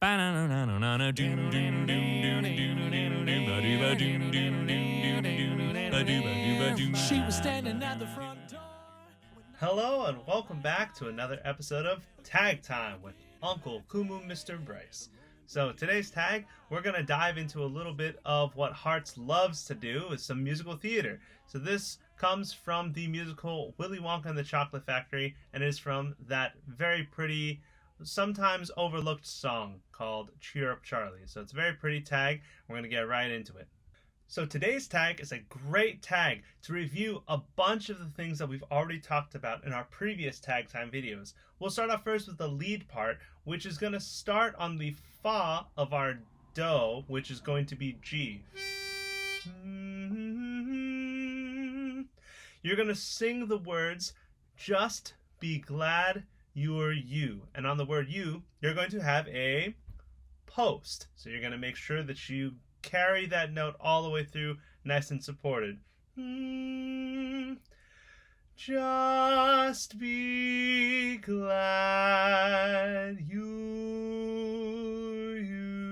She was standing at the front door. Hello and welcome back to another episode of Tag Time with Uncle Kumu, Mr. Bryce. So today's tag, we're going to dive into a little bit of what Hearts loves to do with some musical theater. So this comes from the musical Willy Wonka and the Chocolate Factory and is from that very pretty, sometimes overlooked song called Cheer Up Charlie. So it's a very pretty tag. We're going to get right into it. So today's tag is a great tag to review a bunch of the things that we've already talked about in our previous tag time videos. We'll start off first with the lead part, which is going to start on the fa of our do, which is going to be G. You're going to sing the words, just be glad you're you. And on the word you, you're going to have a post. So you're going to make sure that you carry that note all the way through, nice and supported. Just be glad you're you.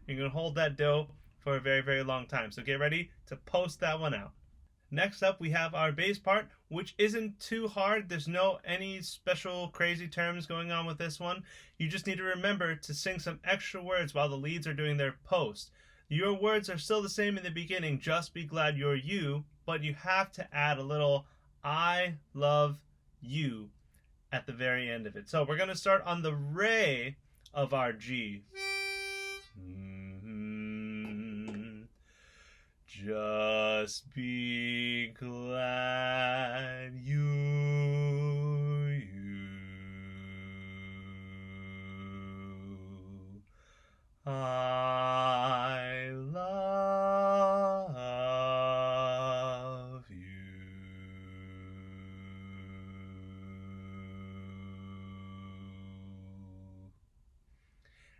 You're going to hold that do for a very, very long time. So get ready to post that one out. Next up, we have our bass part, which isn't too hard. There's no any special crazy terms going on with this one. You just need to remember to sing some extra words while the leads are doing their post. Your words are still the same in the beginning, just be glad you're you, but you have to add a little I love you at the very end of it. So we're going to start on the re of our G. Just be glad you're you. I love you.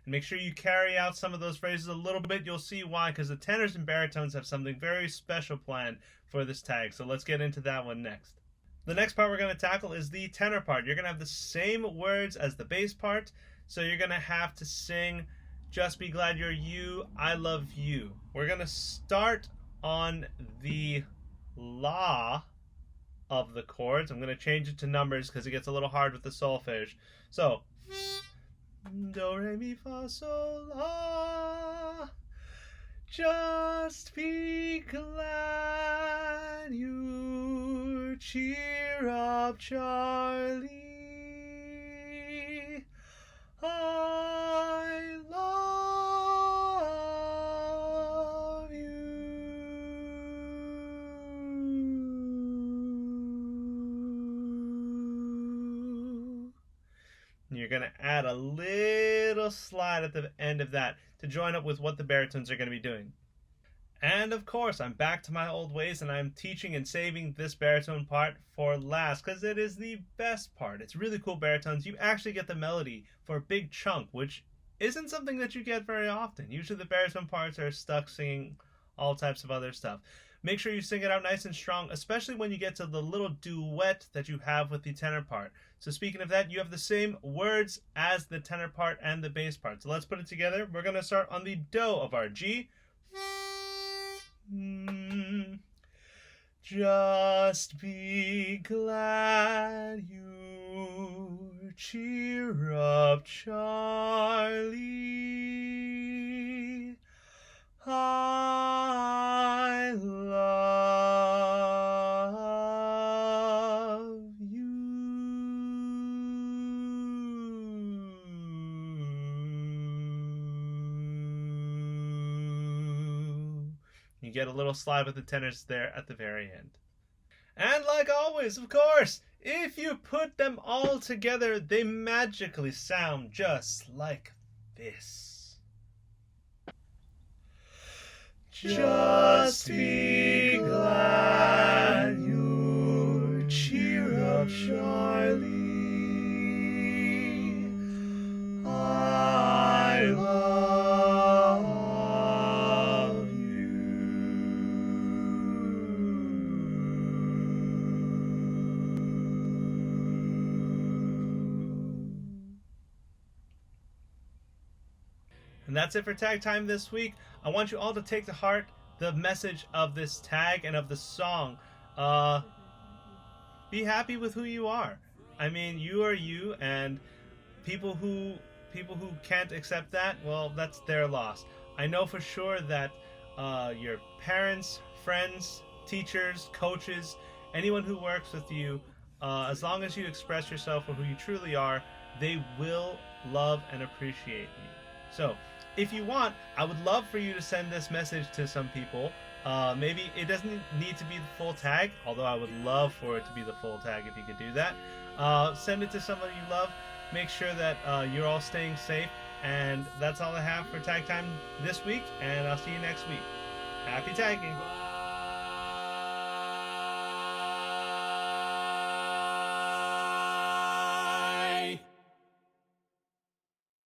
And make sure you carry out some of those phrases a little bit. You'll see why, because the tenors and baritones have something very special planned for this tag. So let's get into that one next. The next part we're going to tackle is the tenor part. You're going to have the same words as the bass part. So you're going to have to sing, just be glad you're you, I love you. We're going to start on the la of the chords. I'm going to change it to numbers because it gets a little hard with the solfege. So do, re, mi, fa, sol, la. Just be glad you're cheer up, Charlie. I love you. You're going to add a little slide at the end of that to join up with what the baritones are going to be doing. And of course, I'm back to my old ways and I'm teaching and saving this baritone part for last because it is the best part. It's really cool baritones. You actually get the melody for a big chunk, which isn't something that you get very often. Usually the baritone parts are stuck singing all types of other stuff. Make sure you sing it out nice and strong, especially when you get to the little duet that you have with the tenor part. So speaking of that, you have the same words as the tenor part and the bass part. So let's put it together. We're going to start on the do of our G. Just be glad you cheer up, Charlie. I love you. You get a little slide with the tenors there at the very end. And like always, of course, if you put them all together, they magically sound just like this. Just be glad you're cheer up, Charlie. I love you. And that's it for tag time this week. I want you all to take to heart the message of this tag and of the song. Be happy with who you are. I mean, you are you, and people who can't accept that, well, that's their loss. I know for sure that your parents, friends, teachers, coaches, anyone who works with you, as long as you express yourself for who you truly are, they will love and appreciate you. So, if you want, I would love for you to send this message to some people. Maybe it doesn't need to be the full tag, although I would love for it to be the full tag if you could do that. Send it to somebody you love. Make sure that you're all staying safe. And that's all I have for Tag Time this week, and I'll see you next week. Happy tagging!